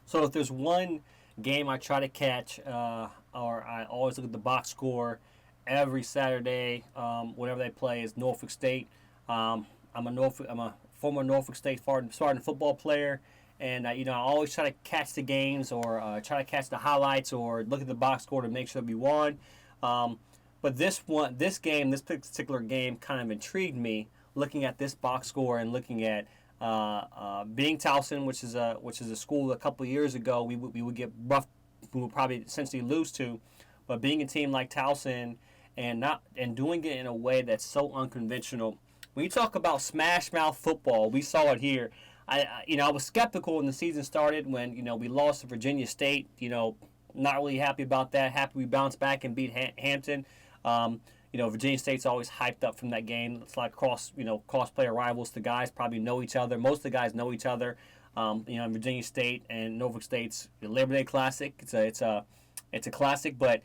So if there's one game I try to catch, or I always look at the box score every Saturday, whenever they play, is Norfolk State. I'm a former Norfolk State Spartan football player, and I always try to catch the games or try to catch the highlights or look at the box score to make sure that we won. But this particular game, kind of intrigued me. Looking at this box score and looking at being Towson, which is a school a couple of years ago we would get rough, we would probably essentially lose to, but being a team like Towson and doing it in a way that's so unconventional. When you talk about smash mouth football, we saw it here. I was skeptical when the season started when we lost to Virginia State. Not really happy about that. Happy we bounced back and beat Hampton. Virginia State's always hyped up from that game. It's like cross player rivals. The guys probably know each other. Most of the guys know each other. Virginia State and Norfolk State's Labor Day Classic. It's a classic, but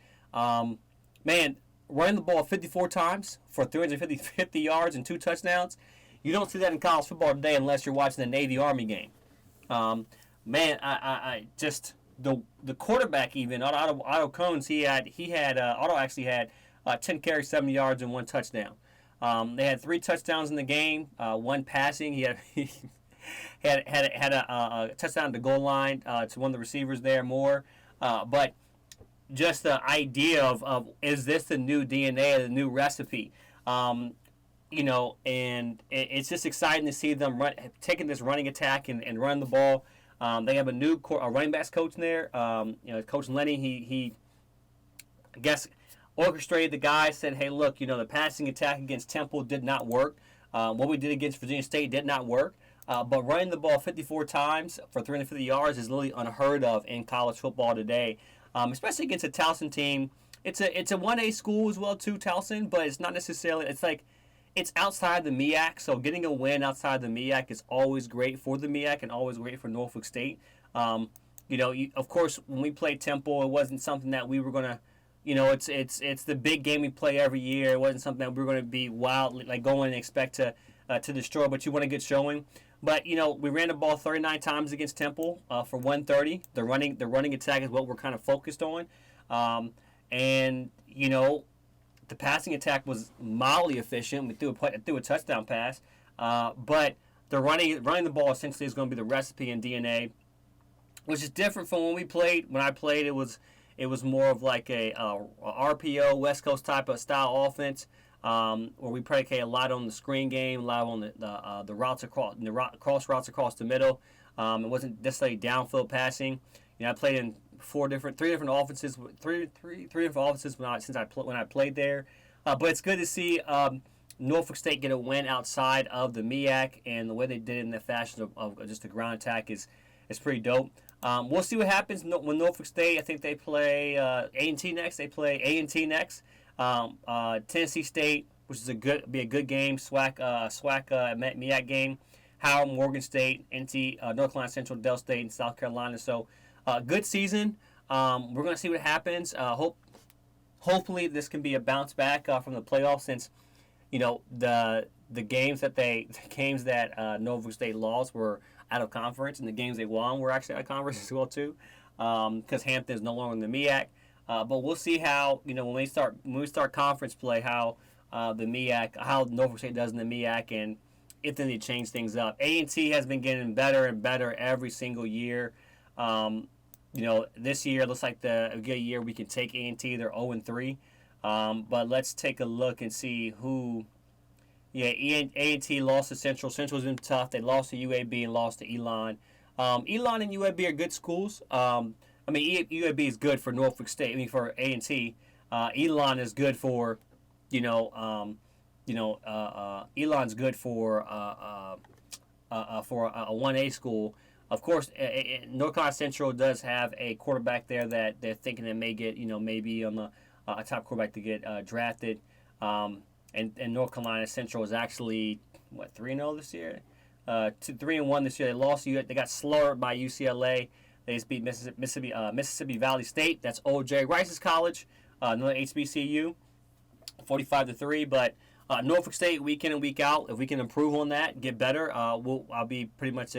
man, running the ball 54 times for 350 yards and 2 touchdowns. You don't see that in college football today unless you're watching the Navy Army game. Man, I just the quarterback even Otto Cones Otto actually had 10 carries, 70 yards, and 1 touchdown. They had 3 touchdowns in the game, 1 passing. He had had a touchdown at the goal line to one of the receivers there, Moore. But just the idea of is this the new DNA, the new recipe? And it's just exciting to see them taking this running attack and running the ball. They have a new running backs coach there. Coach Lenny, he I guess orchestrated the guys, said, hey, look, the passing attack against Temple did not work. What we did against Virginia State did not work. But running the ball 54 times for 350 yards is literally unheard of in college football today, especially against a Towson team. It's a 1A school as well, too, Towson, but it's not necessarily, it's outside the MEAC, so getting a win outside the MEAC is always great for the MEAC and always great for Norfolk State. Of course, when we played Temple, it wasn't something that we were going to, it's the big game we play every year. It wasn't something that we were going to be wildly, going and expect to destroy, but you want a good showing. But, we ran the ball 39 times against Temple for 130. The running attack is what we're kind of focused on. The passing attack was mildly efficient. We threw a touchdown pass. But the running the ball essentially is going to be the recipe in DNA, which is different from when we played. When I played, it was more of like a RPO, West Coast type of style offense, where we predicate a lot on the screen game, a lot on the routes across, cross routes across the middle. It wasn't necessarily downfield passing. I played in three different offenses when I played there. But it's good to see Norfolk State get a win outside of the MEAC, and the way they did it in the fashion of just a ground attack is pretty dope. We'll see what happens when Norfolk State. I think they play A&T next. They play A&T next. Tennessee State, which is be a good game. SWAC MEAC game. Howard, Morgan State, NT, North Carolina Central, Del State, and South Carolina. So good season. We're going to see what happens. Hopefully this can be a bounce back from the playoffs, since the games that Norfolk State lost were out of conference, and the games they won were actually out of conference as well too, because Hampton is no longer in the MEAC. But we'll see how when we start conference play, how the MEAC, how Norfolk State does in the MEAC, and if they need to change things up. A&T has been getting better and better every single year. This year looks like a good year we can take A&T. They're 0-3. But let's take a look and see who. Yeah, A&T lost to Central. Central's been tough. They lost to UAB and lost to Elon. Elon and UAB are good schools. UAB is good for Norfolk State. For A&T. Elon is good for, Elon's good for a 1A school. Of course, North Carolina Central does have a quarterback there that they're thinking that may get, maybe on a top quarterback to get drafted. And North Carolina Central is actually 3-0 this year, 3-1 this year. They lost. They got slurred by UCLA. They just beat Mississippi Valley State. That's O.J. Rice's college, another HBCU, 45-3. But Norfolk State, week in and week out, if we can improve on that, get better, I'll be pretty much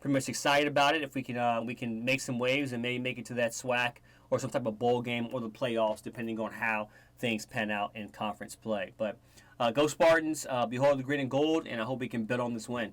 pretty much excited about it. If we can make some waves and maybe make it to that SWAC or some type of bowl game or the playoffs, depending on how things pan out in conference play. But go Spartans! Behold the green and gold, and I hope we can build on this win.